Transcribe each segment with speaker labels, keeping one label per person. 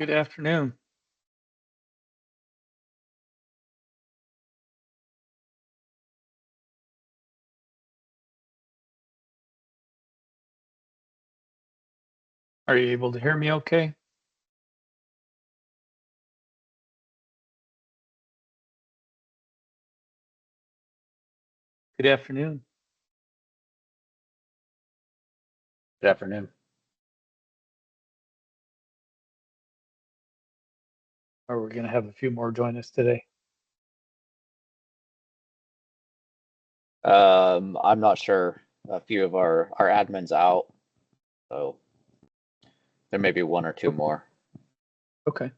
Speaker 1: Good afternoon. Are you able to hear me okay? Good afternoon.
Speaker 2: Good afternoon.
Speaker 1: Are we going to have a few more join us today?
Speaker 2: I'm not sure. A few of our admins out, so there may be one or two
Speaker 1: O-
Speaker 2: more.
Speaker 1: Okay.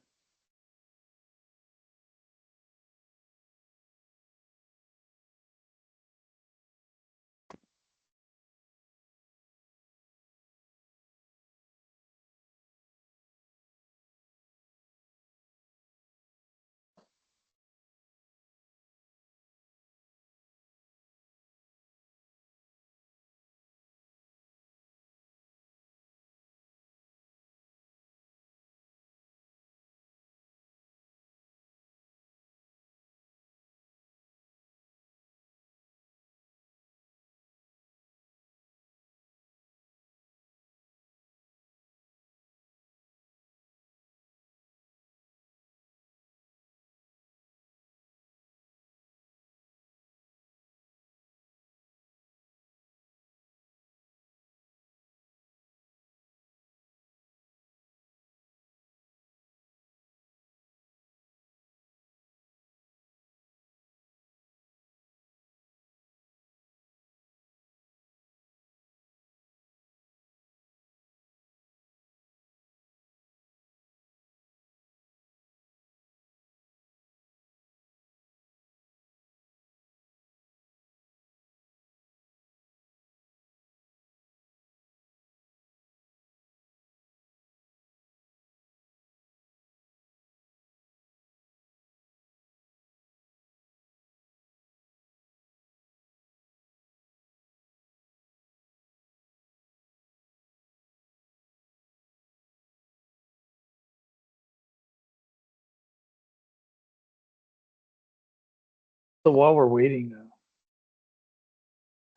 Speaker 1: So while we're waiting,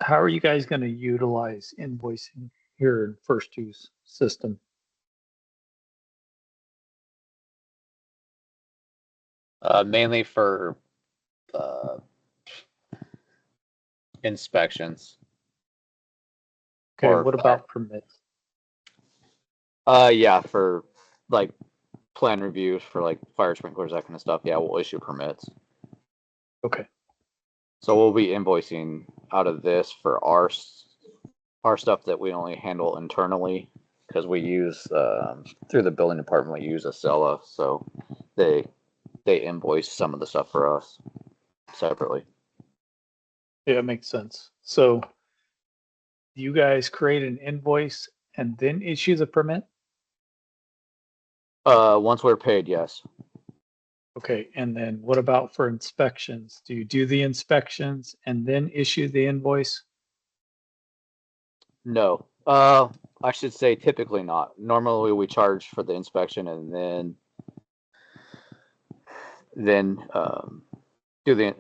Speaker 1: how are you guys going to utilize invoicing here in First Use system?
Speaker 2: Mainly for uh, inspections.
Speaker 1: Okay.
Speaker 2: Or
Speaker 1: What about permits?
Speaker 2: yeah, for like plan reviews for like fire sprinklers, that kind of stuff. Yeah, we'll issue permits.
Speaker 1: Okay.
Speaker 2: So we'll be invoicing out of this for our stuff that we only handle internally because we use through the building department we use Acela, so they invoice some of the stuff for us separately.
Speaker 1: Yeah, it makes sense. So you guys create an invoice and then issue the permit?
Speaker 2: Once we're paid, yes.
Speaker 1: Okay. And then what about for inspections? Do you do the inspections and then issue the invoice?
Speaker 2: No. I should say typically not. Normally we charge for the inspection and then do the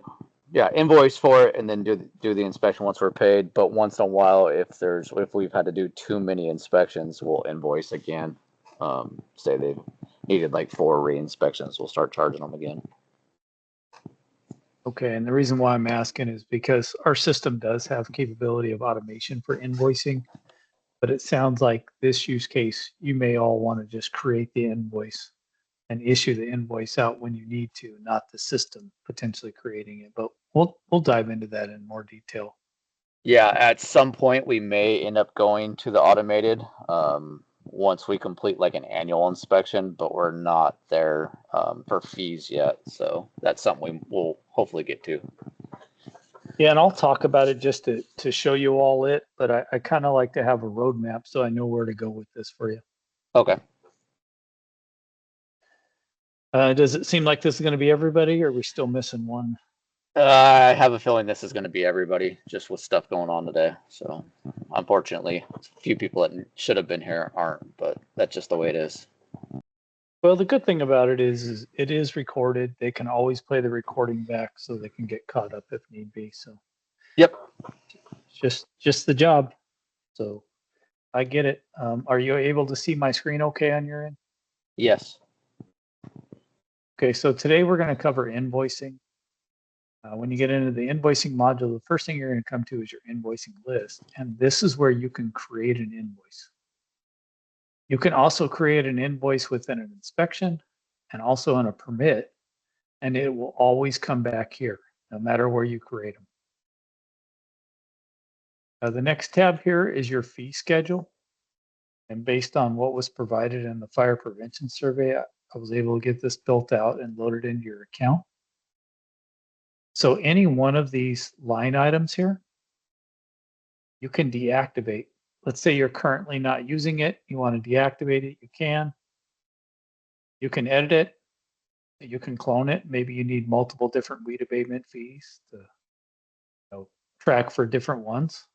Speaker 2: invoice for it and then do the inspection once we're paid. But once in a while, if we've had to do too many inspections, we'll invoice again. Say they've needed like 4 re-inspections, we'll start charging them again.
Speaker 1: Okay, and the reason why I'm asking is because our system does have capability of automation for invoicing, but it sounds like this use case, you may all want to just create the invoice and issue the invoice out when you need to, not the system potentially creating it. But we'll dive into that in more detail.
Speaker 2: Yeah, at some point we may end up going to the automated once we complete like an annual inspection, but we're not there for fees yet. So that's something we will hopefully get to.
Speaker 1: Yeah, and I'll talk about it just to show you all it, but I kind of like to have a roadmap so I know where to go with this for you.
Speaker 2: Okay.
Speaker 1: Does it seem like this is going to be everybody, or are we still missing one?
Speaker 2: I have a feeling this is going to be everybody, just with stuff going on today. So, unfortunately, a few people that should have been here aren't, but that's just the way it is.
Speaker 1: Well, the good thing about it is it is recorded. They can always play the recording back so they can get caught up if need be. So
Speaker 2: Yep.
Speaker 1: it's just the job. So I get it. Are you able to see my screen okay on your end?
Speaker 2: Yes.
Speaker 1: Okay, so today we're going to cover invoicing. When you get into the invoicing module, the first thing you're going to come to is your invoicing list. And this is where you can create an invoice. You can also create an invoice within an inspection and also in a permit, and it will always come back here, no matter where you create them. The next tab here is your fee schedule. And based on what was provided in the fire prevention survey, I was able to get this built out and loaded into your account. So any one of these line items here, you can deactivate. Let's say you're currently not using it, you want to deactivate it, you can. You can edit it, you can clone it. Maybe you need multiple different weed abatement fees to track for different ones.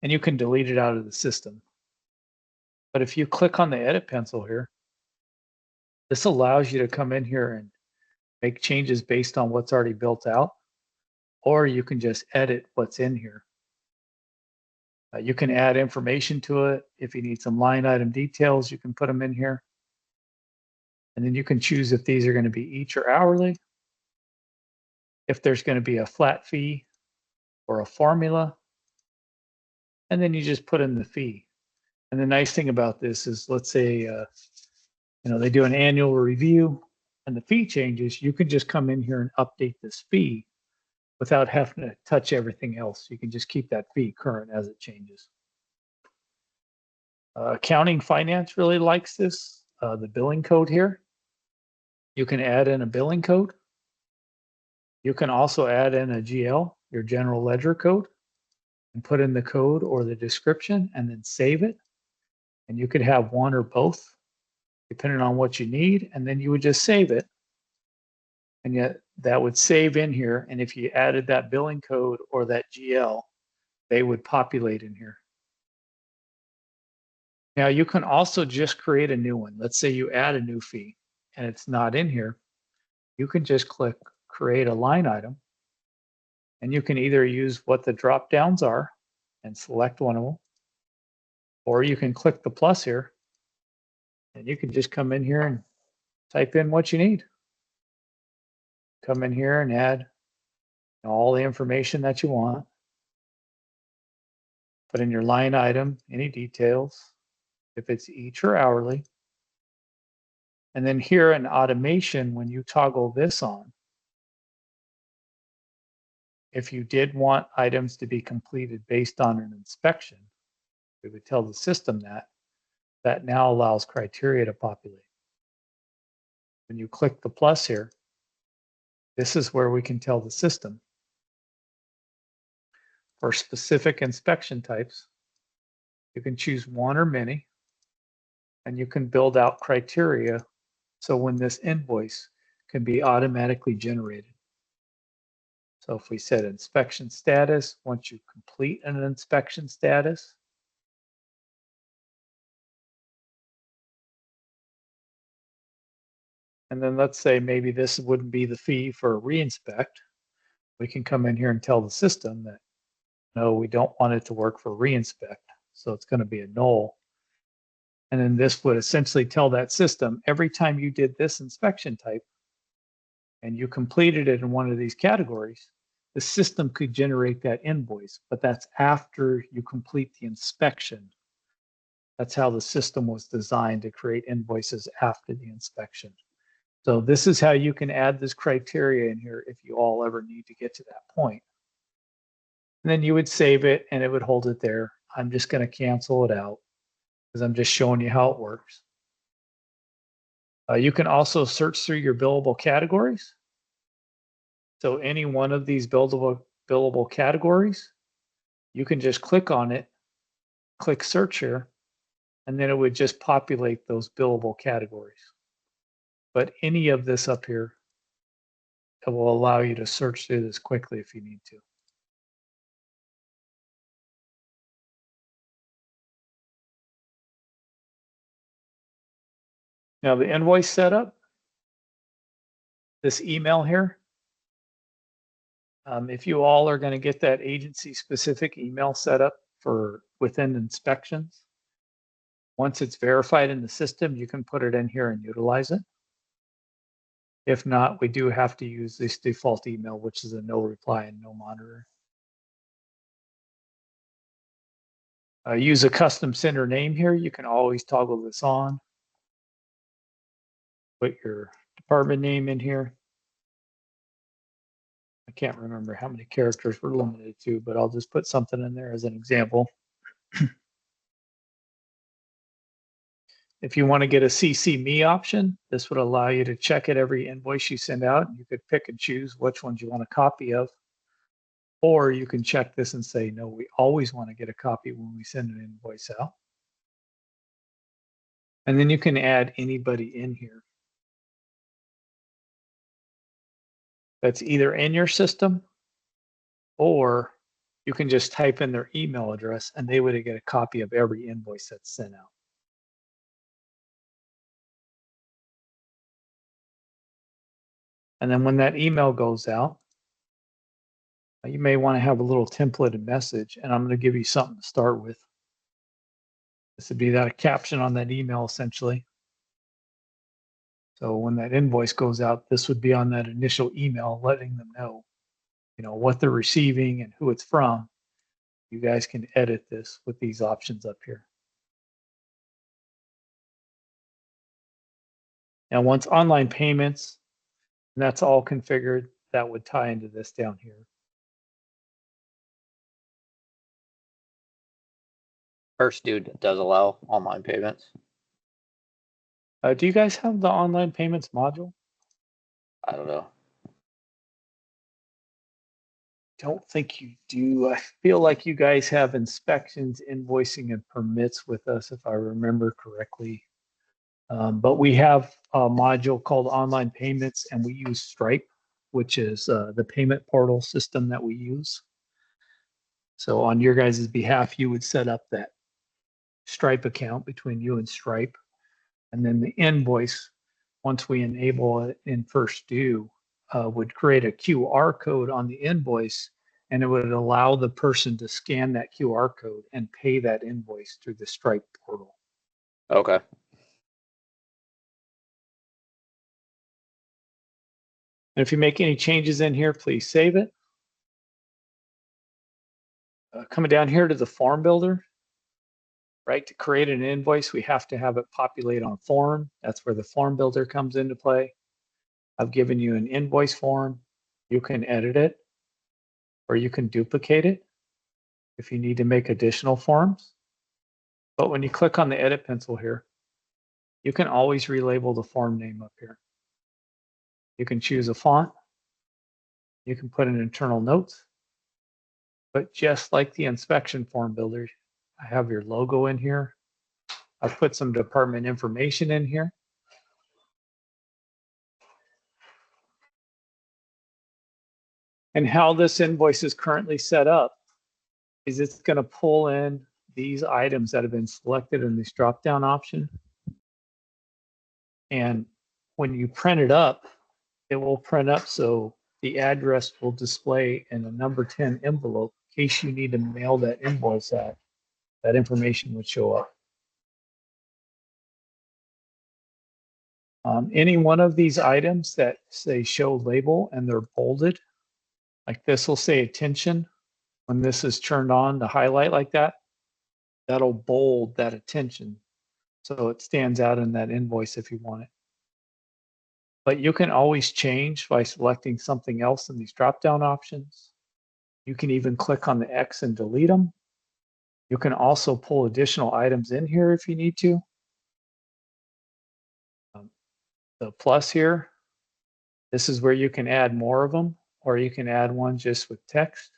Speaker 1: And you can delete it out of the system. But if you click on the edit pencil here, this allows you to come in here and make changes based on what's already built out, or you can just edit what's in here. You can add information to it. If you need some line item details, you can put them in here. And then you can choose if these are going to be each or hourly, if there's going to be a flat fee or a formula, and then you just put in the fee. And the nice thing about this is, let's say, they do an annual review and the fee changes, you can just come in here and update this fee without having to touch everything else. You can just keep that fee current as it changes. Accounting finance really likes this, the billing code here. You can add in a billing code. You can also add in a GL, your general ledger code, and put in the code or the description and then save it. And you could have one or both, depending on what you need, and then you would just save it. And yet that would save in here. And if you added that billing code or that GL, they would populate in here. Now you can also just create a new one. Let's say you add a new fee and it's not in here. You can just click create a line item, and you can either use what the drop downs are and select one of them, or you can click the plus here and you can just come in here and type in what you need. Come in here and add all the information that you want. Put in your line item, any details, if it's each or hourly. And then here in automation, when you toggle this on, if you did want items to be completed based on an inspection, we would tell the system that now allows criteria to populate. When you click the plus here, this is where we can tell the system for specific inspection types, you can choose one or many, and you can build out criteria so when this invoice can be automatically generated. So if we set inspection status, once you complete an inspection status, and then let's say maybe this wouldn't be the fee for a reinspect, we can come in here and tell the system that, no, we don't want it to work for reinspect, so it's going to be a null. And then this would essentially tell that system, every time you did this inspection type and you completed it in one of these categories, the system could generate that invoice, but that's after you complete the inspection. That's how the system was designed, to create invoices after the inspection. So this is how you can add this criteria in here if you all ever need to get to that point. And then you would save it and it would hold it there. I'm just going to cancel it out because I'm just showing you how it works. You can also search through your billable categories. So any one of these billable categories, you can just click on it, click search here, and then it would just populate those billable categories. But any of this up here, it will allow you to search through this quickly if you need to. Now the invoice setup, this email here, if you all are going to get that agency specific email set up for within inspections, once it's verified in the system, you can put it in here and utilize it. If not, we do have to use this default email, which is a no reply and no monitor. Use a custom sender name here. You can always toggle this on. Put your department name in here. I can't remember how many characters we're limited to, but I'll just put something in there as an example. If you want to get a CC me option, this would allow you to check at every invoice you send out. You could pick and choose which ones you want a copy of. Or you can check this and say, no, we always want to get a copy when we send an invoice out. And then you can add anybody in here that's either in your system, or you can just type in their email address and they would get a copy of every invoice that's sent out. And then when that email goes out, you may want to have a little templated message, and I'm going to give you something to start with. This would be that caption on that email essentially. So when that invoice goes out, this would be on that initial email, letting them know, what they're receiving and who it's from. You guys can edit this with these options up here. Now, once online payments, and that's all configured, that would tie into this down here.
Speaker 2: First dude does allow online payments.
Speaker 1: Do you guys have the online payments module?
Speaker 2: I don't know.
Speaker 1: Don't think you do. I feel like you guys have inspections, invoicing, and permits with us, if I remember correctly. But we have a module called online payments, and we use Stripe, which is the payment portal system that we use. So on your guys' behalf, you would set up that Stripe account between you and Stripe. And then the invoice, once we enable it in first due, would create a QR code on the invoice, and it would allow the person to scan that QR code and pay that invoice through the Stripe portal.
Speaker 2: Okay.
Speaker 1: And if you make any changes in here, please save it. Coming down here to the form builder, right? To create an invoice, we have to have it populate on a form. That's where the form builder comes into play. I've given you an invoice form. You can edit it, or you can duplicate it if you need to make additional forms. But when you click on the edit pencil here, you can always relabel the form name up here. You can choose a font. You can put in internal notes. But just like the inspection form builder, I have your logo in here. I've put some department information in here. And how this invoice is currently set up is it's going to pull in these items that have been selected in this drop-down option. And when you print it up, it will print up so the address will display in a number 10 envelope in case you need to mail that invoice out. That information would show up. Any one of these items that say show label and they're bolded, like this will say attention. When this is turned on to highlight like that, that'll bold that attention so it stands out in that invoice if you want it. But you can always change by selecting something else in these drop-down options. You can even click on the X and delete them. You can also pull additional items in here if you need to. The plus here, this is where you can add more of them, or you can add one just with text.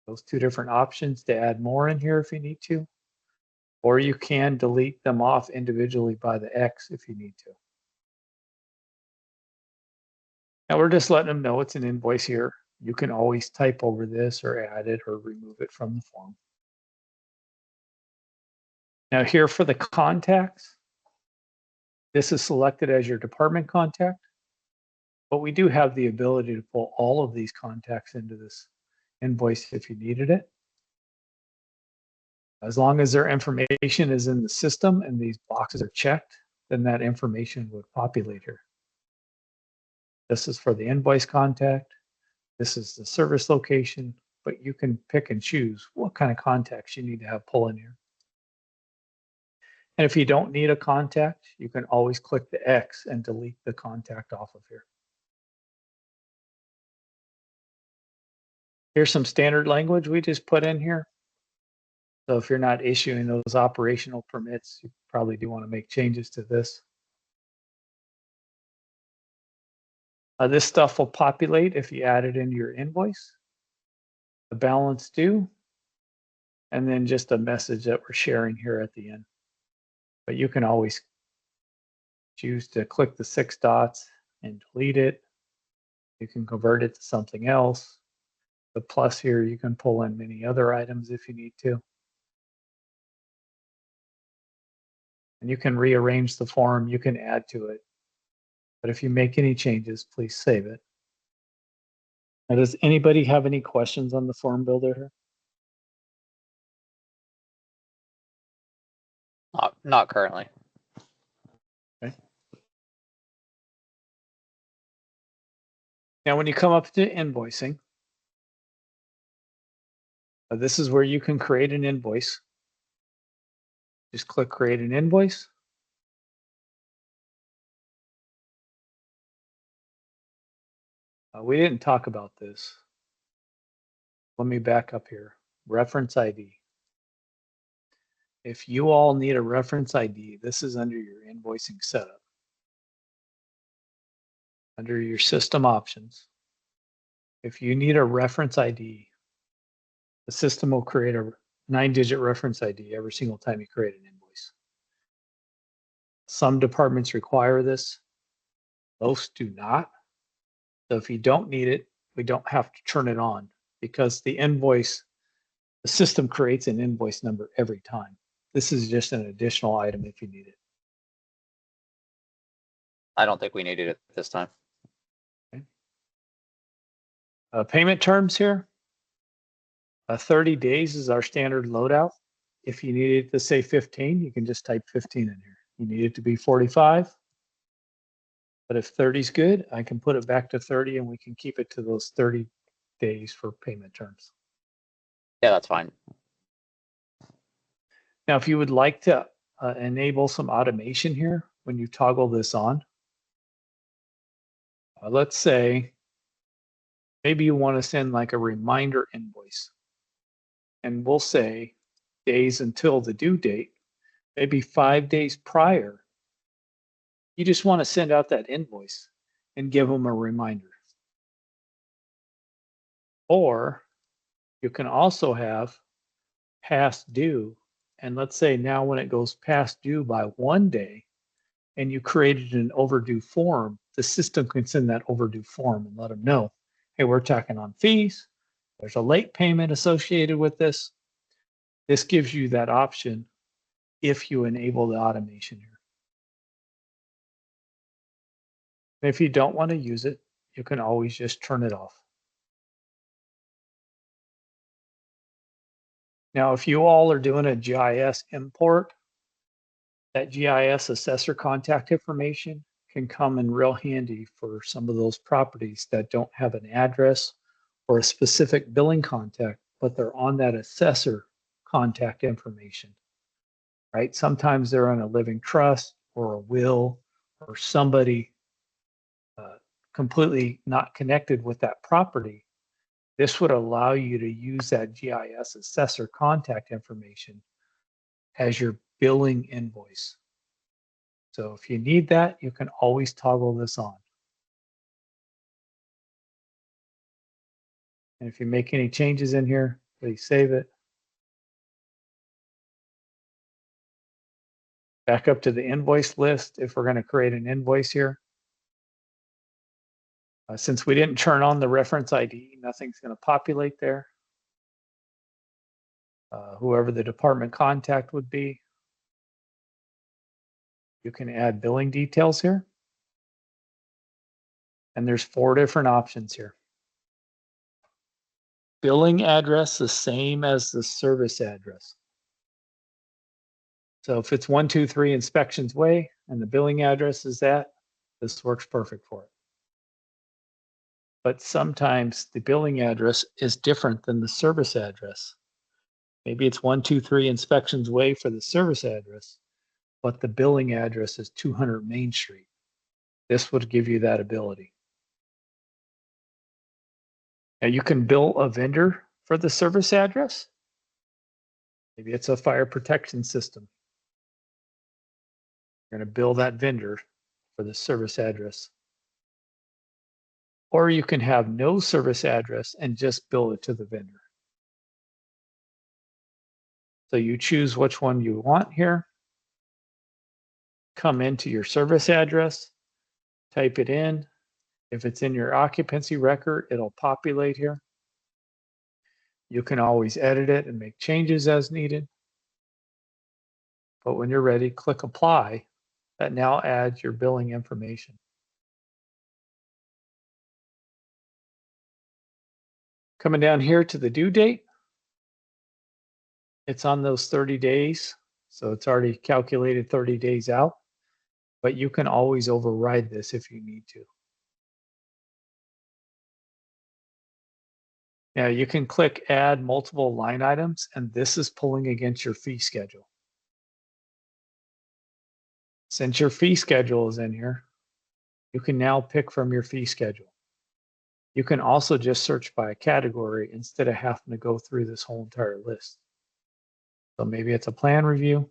Speaker 1: Those two different options to add more in here if you need to. Or you can delete them off individually by the X if you need to. Now we're just letting them know it's an invoice here. You can always type over this or add it or remove it from the form. Now here for the contacts, This is selected as your department contact, but we do have the ability to pull all of these contacts into this invoice if you needed it. As long as their information is in the system and these boxes are checked, then that information would populate here. This is for the invoice contact. This is the service location, but you can pick and choose what kind of contacts you need to have pull in here. And if you don't need a contact, you can always click the X and delete the contact off of here. Here's some standard language we just put in here. So if you're not issuing those operational permits, you probably do want to make changes to this. This stuff will populate if you add it into your invoice, the balance due, and then just a message that we're sharing here at the end. But you can always choose to click the 6 dots and delete it. You can convert it to something else. The plus here, you can pull in many other items if you need to. And you can rearrange the form, you can add to it. But if you make any changes, please save it. Now, does anybody have any questions on the form builder here?
Speaker 2: Not currently.
Speaker 1: Okay. Now, when you come up to invoicing, this is where you can create an invoice. Just click create an invoice. We didn't talk about this. Let me back up here. Reference ID. If you all need a reference ID, this is under your invoicing setup. Under your system options. If you need a reference ID, the system will create a 9-digit reference ID every single time you create an invoice. Some departments require this. Most do not. So if you don't need it, we don't have to turn it on because the system creates an invoice number every time. This is just an additional item if you need it.
Speaker 2: I don't think we needed it this time.
Speaker 1: Okay. Payment terms here. 30 days is our standard loadout. If you need it to say 15, you can just type 15 in here. You need it to be 45. But if 30 is good, I can put it back to 30 and we can keep it to those 30 days for payment terms.
Speaker 2: Yeah, that's fine.
Speaker 1: Now, if you would like to enable some automation here when you toggle this on, let's say maybe you want to send like a reminder invoice. And we'll say days until the due date, maybe 5 days prior. You just want to send out that invoice and give them a reminder. Or you can also have past due. And let's say now when it goes past due by 1 day and you created an overdue form, the system can send that overdue form and let them know, hey, we're tacking on fees. There's a late payment associated with this. This gives you that option if you enable the automation here. And if you don't want to use it, you can always just turn it off. Now, if you all are doing a GIS import, that GIS assessor contact information can come in real handy for some of those properties that don't have an address or a specific billing contact, but they're on that assessor contact information, right? Sometimes they're on a living trust or a will or somebody completely not connected with that property. This would allow you to use that GIS assessor contact information as your billing invoice. So if you need that, you can always toggle this on. And if you make any changes in here, please save it. Back up to the invoice list if we're going to create an invoice here. Since we didn't turn on the reference ID, nothing's going to populate there. Whoever the department contact would be. You can add billing details here. And there's 4 different options here. Billing address the same as the service address. So if it's 123 Inspections Way and the billing address is that, this works perfect for it. But sometimes the billing address is different than the service address. Maybe it's 123 Inspections Way for the service address, but the billing address is 200 Main Street. This would give you that ability. Now you can bill a vendor for the service address. Maybe it's a fire protection system. You're going to bill that vendor for the service address. Or you can have no service address and just bill it to the vendor. So you choose which one you want here. Come into your service address, type it in. If it's in your occupancy record, it'll populate here. You can always edit it and make changes as needed. But when you're ready, click apply. That now adds your billing information. Coming down here to the due date, it's on those 30 days. So it's already calculated 30 days out, but you can always override this if you need to. Now you can click add multiple line items, and this is pulling against your fee schedule. Since your fee schedule is in here, you can now pick from your fee schedule. You can also just search by a category instead of having to go through this whole entire list. So maybe it's a plan review,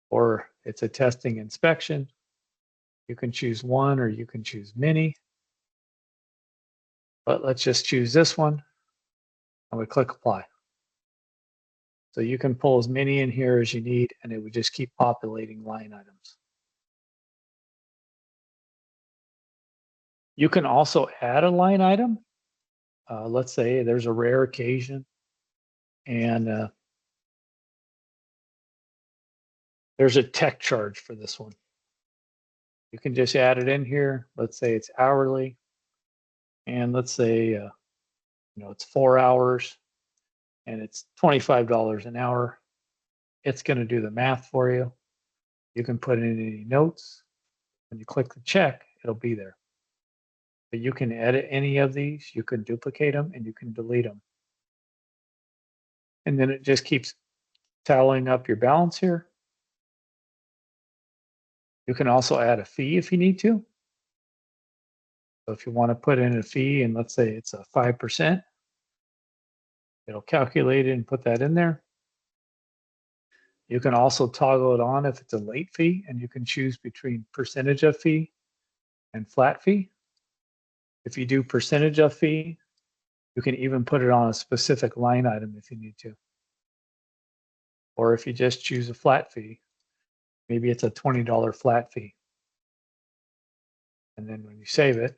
Speaker 1: or it's a testing inspection. You can choose one or you can choose many. But let's just choose this one and we click apply. So you can pull as many in here as you need, and it would just keep populating line items. You can also add a line item. Let's say there's a rare occasion and there's a tech charge for this one. You can just add it in here. Let's say it's hourly, and let's say it's 4 hours and it's $25 an hour. It's going to do the math for you. You can put in any notes. When you click the check, it'll be there. But you can edit any of these. You can duplicate them and you can delete them. And then it just keeps tallying up your balance here. You can also add a fee if you need to. So if you want to put in a fee, and let's say it's a 5%, it'll calculate it and put that in there. You can also toggle it on if it's a late fee, and you can choose between percentage of fee and flat fee. If you do percentage of fee, you can even put it on a specific line item if you need to. Or if you just choose a flat fee, maybe it's a $20 flat fee. And then when you save it,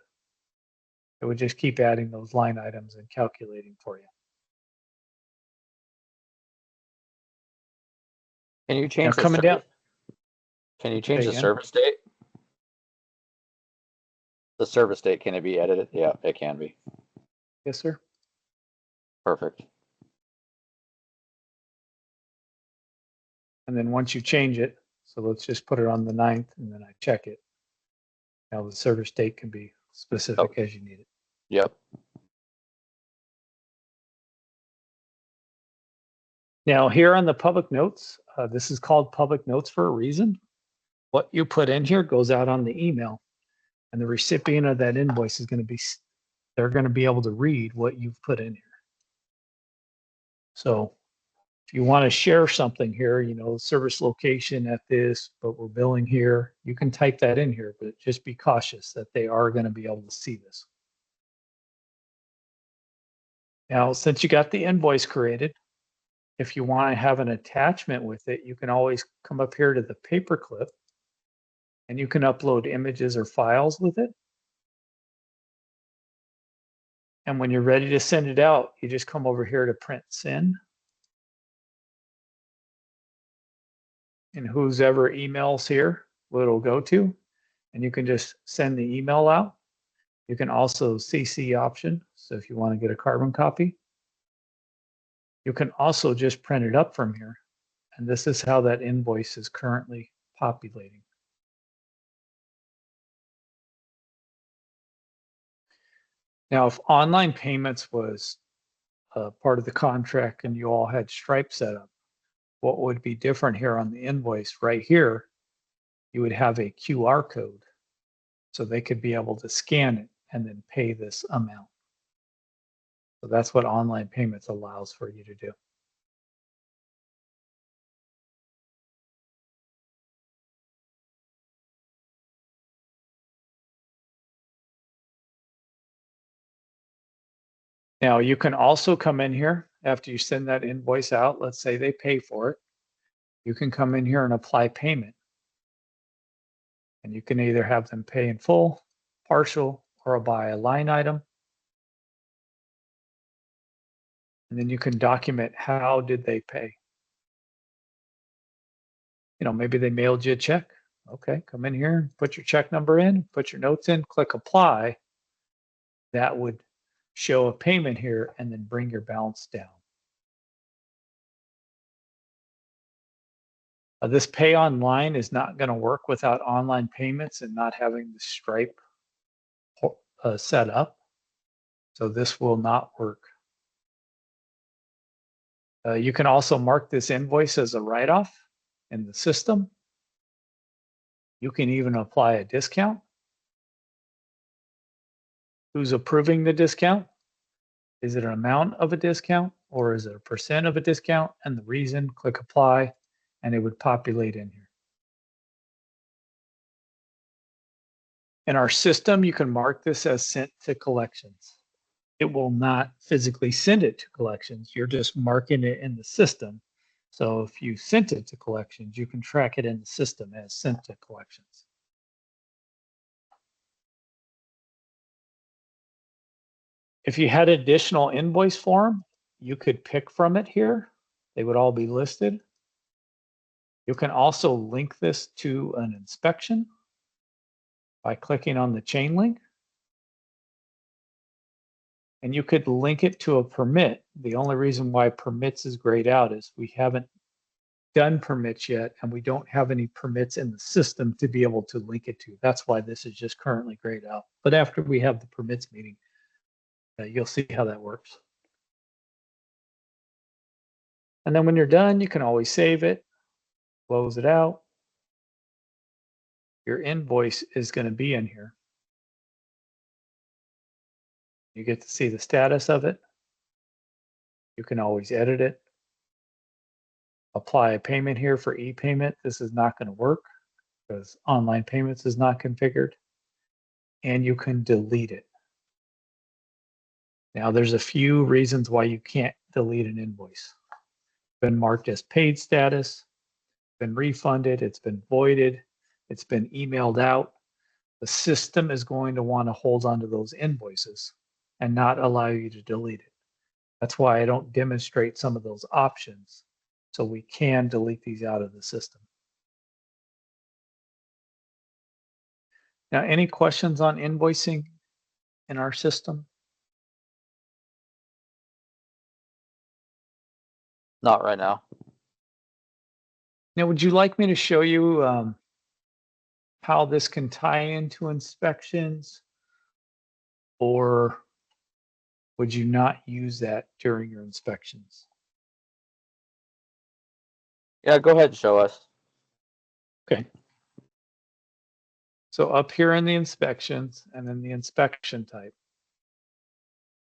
Speaker 1: it would just keep adding those line items and calculating for you.
Speaker 2: Can you change
Speaker 1: Now coming down?
Speaker 2: Can you change
Speaker 1: Say
Speaker 2: the
Speaker 1: again?
Speaker 2: service date? The service date, can it be edited? Yeah, it can be.
Speaker 1: Yes, sir.
Speaker 2: Perfect.
Speaker 1: And then once you change it, so let's just put it on the 9th and then I check it. Now the service date can be specific as you need it.
Speaker 2: Yep.
Speaker 1: Now here on the public notes, this is called public notes for a reason. What you put in here goes out on the email, and the recipient of that invoice is going to be, they're going to be able to read what you've put in here. So if you want to share something here, service location at this, but we're billing here, you can type that in here, but just be cautious that they are going to be able to see this. Now, since you got the invoice created, if you want to have an attachment with it, you can always come up here to the paperclip and you can upload images or files with it. And when you're ready to send it out, you just come over here to print send. and whose ever emails here it'll go to, and you can just send the email out. You can also CC option, so if you want to get a carbon copy. You can also just print it up from here, and this is how that invoice is currently populating. Now, if online payments was part of the contract and you all had Stripe set up, what would be different here on the invoice right here, you would have a QR code so they could be able to scan it and then pay this amount. So that's what online payments allows for you to do. Now you can also come in here after you send that invoice out. Let's say they pay for it. You can come in here and apply payment. And you can either have them pay in full, partial, or by a line item. And then you can document how did they pay. You know, maybe they mailed you a check. Okay, come in here, put your check number in, put your notes in, click apply. That would show a payment here and then bring your balance down. This pay online is not going to work without online payments and not having the Stripe set up. So this will not work. You can also mark this invoice as a write-off in the system. You can even apply a discount. Who's approving the discount? Is it an amount of a discount or is it a percent of a discount? And the reason, click apply, and it would populate in here. In our system, you can mark this as sent to collections. It will not physically send it to collections. You're just marking it in the system. So if you sent it to collections, you can track it in the system as sent to collections. If you had additional invoice form, you could pick from it here. They would all be listed. You can also link this to an inspection by clicking on the chain link. And you could link it to a permit. The only reason why permits is grayed out is we haven't done permits yet, and we don't have any permits in the system to be able to link it to. That's why this is just currently grayed out. But after we have the permits meeting, you'll see how that works. And then when you're done, you can always save it, close it out. Your invoice is going to be in here. You get to see the status of it. You can always edit it. Apply a payment here for e-payment. This is not going to work because online payments is not configured. And you can delete it. Now there's a few reasons why you can't delete an invoice. Been marked as paid status, been refunded, it's been voided, it's been emailed out. The system is going to want to hold on to those invoices and not allow you to delete it. That's why I don't demonstrate some of those options, so we can delete these out of the system. Now, any questions on invoicing in our system?
Speaker 2: Not right now.
Speaker 1: Now, would you like me to show you how this can tie into inspections, or would you not use that during your inspections?
Speaker 2: Yeah, go ahead and show us.
Speaker 1: Okay. So up here in the inspections and then the inspection type,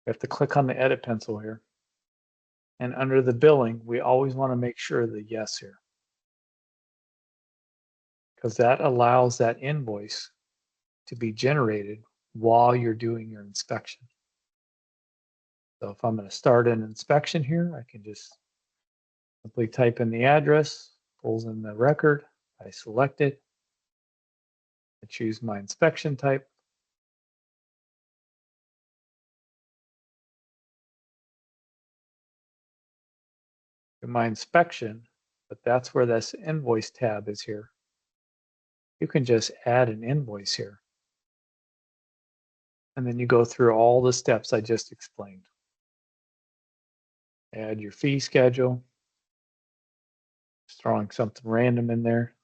Speaker 1: you have to click on the edit pencil here. And under the billing, we always want to make sure the yes here, because that allows that invoice to be generated while you're doing your inspection. So if I'm going to start an inspection here, I can just simply type in the address, pulls in the record, I select it, I choose my inspection type. In my inspection, but that's where this invoice tab is here. You can just add an invoice here. And then you go through all the steps I just explained. Add your fee schedule. Just throwing something random in there.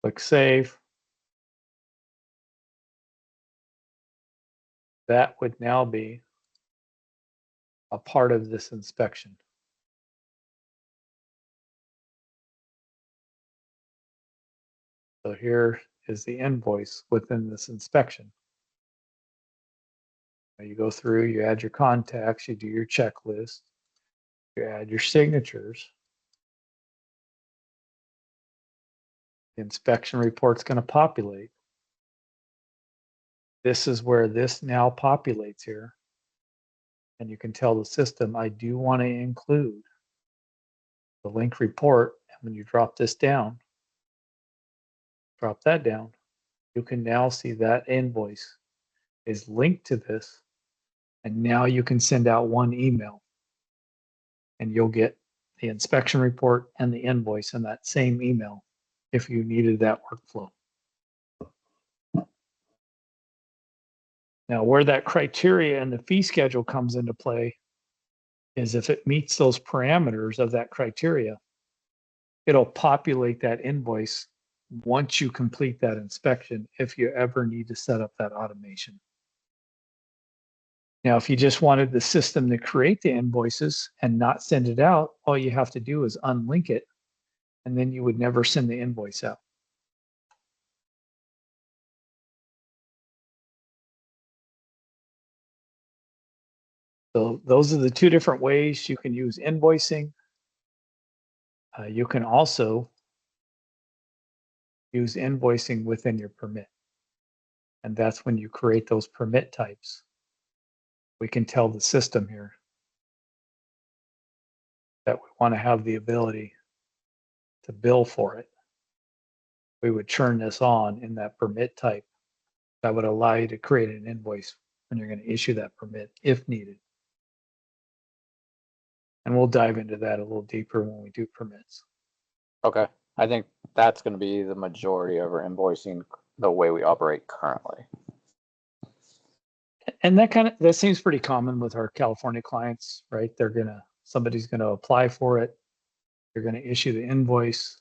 Speaker 1: Click save. That would now be a part of this inspection. So here is the invoice within this inspection. Now you go through, you add your contacts, you do your checklist, you add your signatures. The inspection report's going to populate. This is where this now populates here. And you can tell the system, I do want to include the link report. And when you drop this down, drop that down, you can now see that invoice is linked to this. And now you can send out one email and you'll get the inspection report and the invoice in that same email if you needed that workflow. Now, where that criteria and the fee schedule comes into play is if it meets those parameters of that criteria, it'll populate that invoice once you complete that inspection if you ever need to set up that automation. Now, if you just wanted the system to create the invoices and not send it out, all you have to do is unlink it, and then you would never send the invoice out. So those are the two different ways you can use invoicing. You can also use invoicing within your permit. And that's when you create those permit types. We can tell the system here that we want to have the ability to bill for it. We would turn this on in that permit type. That would allow you to create an invoice when you're going to issue that permit if needed. And we'll dive into that a little deeper when we do permits.
Speaker 2: Okay. I think that's going to be the majority of our invoicing the way we operate currently.
Speaker 1: And that seems pretty common with our California clients, right? Somebody's going to apply for it. You're going to issue the invoice,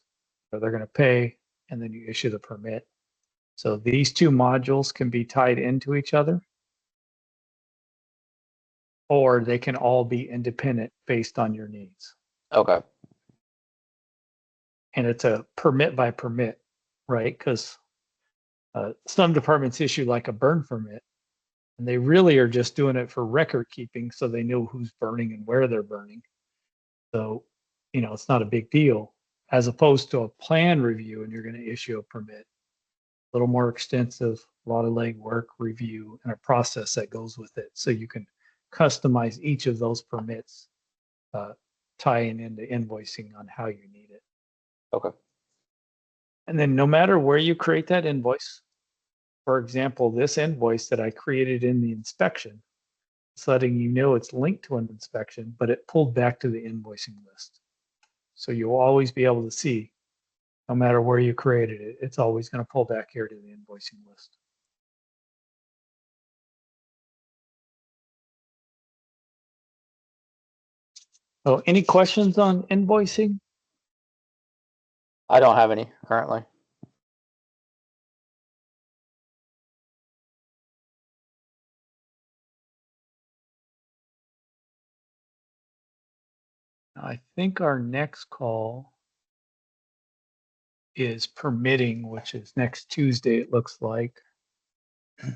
Speaker 1: or they're going to pay, and then you issue the permit. So these two modules can be tied into each other, or they can all be independent based on your needs.
Speaker 2: Okay.
Speaker 1: And it's a permit by permit, right? Because some departments issue like a burn permit, and they really are just doing it for record keeping so they know who's burning and where they're burning. So, it's not a big deal, as opposed to a plan review and you're going to issue a permit. A little more extensive, a lot of legwork, review, and a process that goes with it. So you can customize each of those permits, tying into invoicing on how you need it.
Speaker 2: Okay.
Speaker 1: And then no matter where you create that invoice, for example, this invoice that I created in the inspection, it's letting you know it's linked to an inspection, but it pulled back to the invoicing list. So you'll always be able to see, no matter where you created it, it's always going to pull back here to the invoicing list. So any questions on invoicing?
Speaker 2: I don't have any currently.
Speaker 1: I think our next call is permitting, which is next Tuesday, it looks like. Do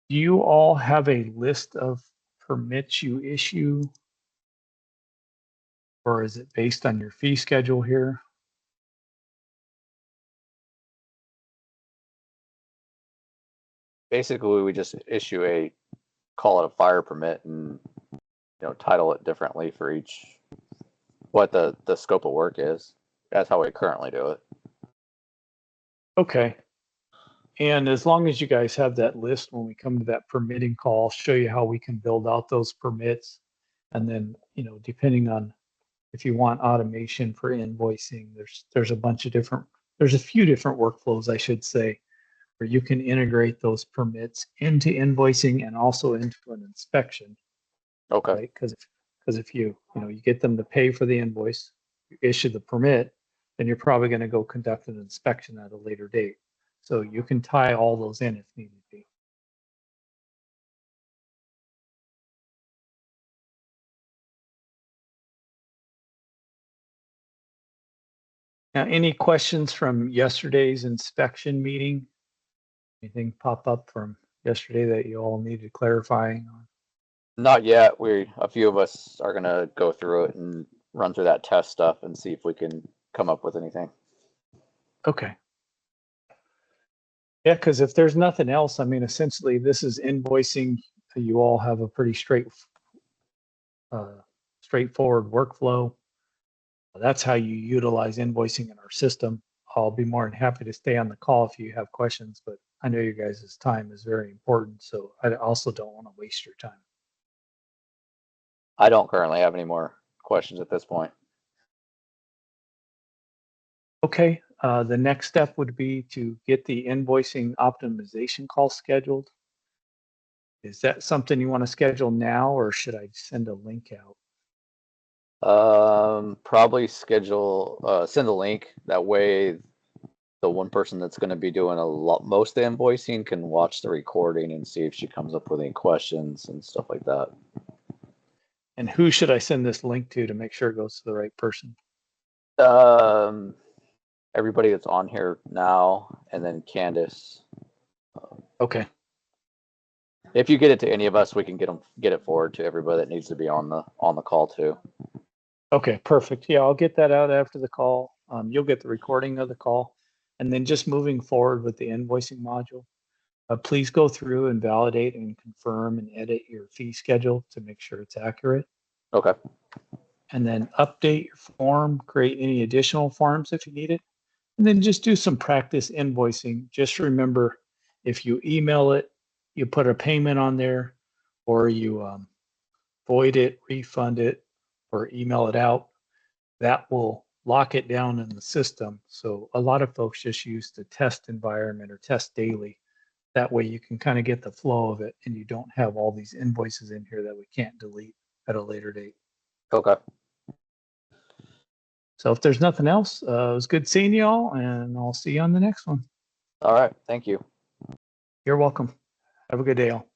Speaker 1: you all have a list of permits you issue? Or is it based on your fee schedule here?
Speaker 2: Basically, we just issue call it a fire permit and title it differently for each what the scope of work is. That's how we currently do it.
Speaker 1: Okay. And as long as you guys have that list when we come to that permitting call, I'll show you how we can build out those permits. And then, depending on if you want automation for invoicing, there's a few different workflows, I should say, where you can integrate those permits into invoicing and also into an inspection,
Speaker 2: Okay.
Speaker 1: right? Because if you get them to pay for the invoice, you issue the permit, then you're probably going to go conduct an inspection at a later date. So you can tie all those in if needed be. Now, any questions from yesterday's inspection meeting? Anything pop up from yesterday that you all needed clarifying on?
Speaker 2: Not yet. A few of us are gonna go through it and run through that test stuff and see if we can come up with anything.
Speaker 1: Okay. Yeah, because if there's nothing else, I mean, essentially, this is invoicing. You all have a pretty straightforward workflow. That's how you utilize invoicing in our system. I'll be more than happy to stay on the call if you have questions, but I know you guys' time is very important, so I also don't want to waste your time.
Speaker 2: I don't currently have any more questions at this point.
Speaker 1: Okay, the next step would be to get the invoicing optimization call scheduled. Is that something you want to schedule now, or should I send a link out?
Speaker 2: Probably send a link. That way the one person that's going to be doing most of the invoicing can watch the recording and see if she comes up with any questions and stuff like that.
Speaker 1: And who should I send this link to make sure it goes to the right person?
Speaker 2: Everybody that's on here now, and then Candace.
Speaker 1: Okay.
Speaker 2: If you get it to any of us, we can get it forward to everybody that needs to be on the call too.
Speaker 1: Okay, perfect. Yeah, I'll get that out after the call. You'll get the recording of the call. And then just moving forward with the invoicing module, please go through and validate and confirm and edit your fee schedule to make sure it's accurate.
Speaker 2: Okay.
Speaker 1: And then update your form, create any additional forms if you need it. And then just do some practice invoicing. Just remember, if you email it, you put a payment on there, or you void it, refund it, or email it out, that will lock it down in the system. So a lot of folks just use the test environment or test daily. That way you can kind of get the flow of it and you don't have all these invoices in here that we can't delete at a later date.
Speaker 2: Okay.
Speaker 1: So if there's nothing else, it was good seeing you all, and I'll see you on the next one.
Speaker 2: All right. Thank you.
Speaker 1: You're welcome. Have a good day all.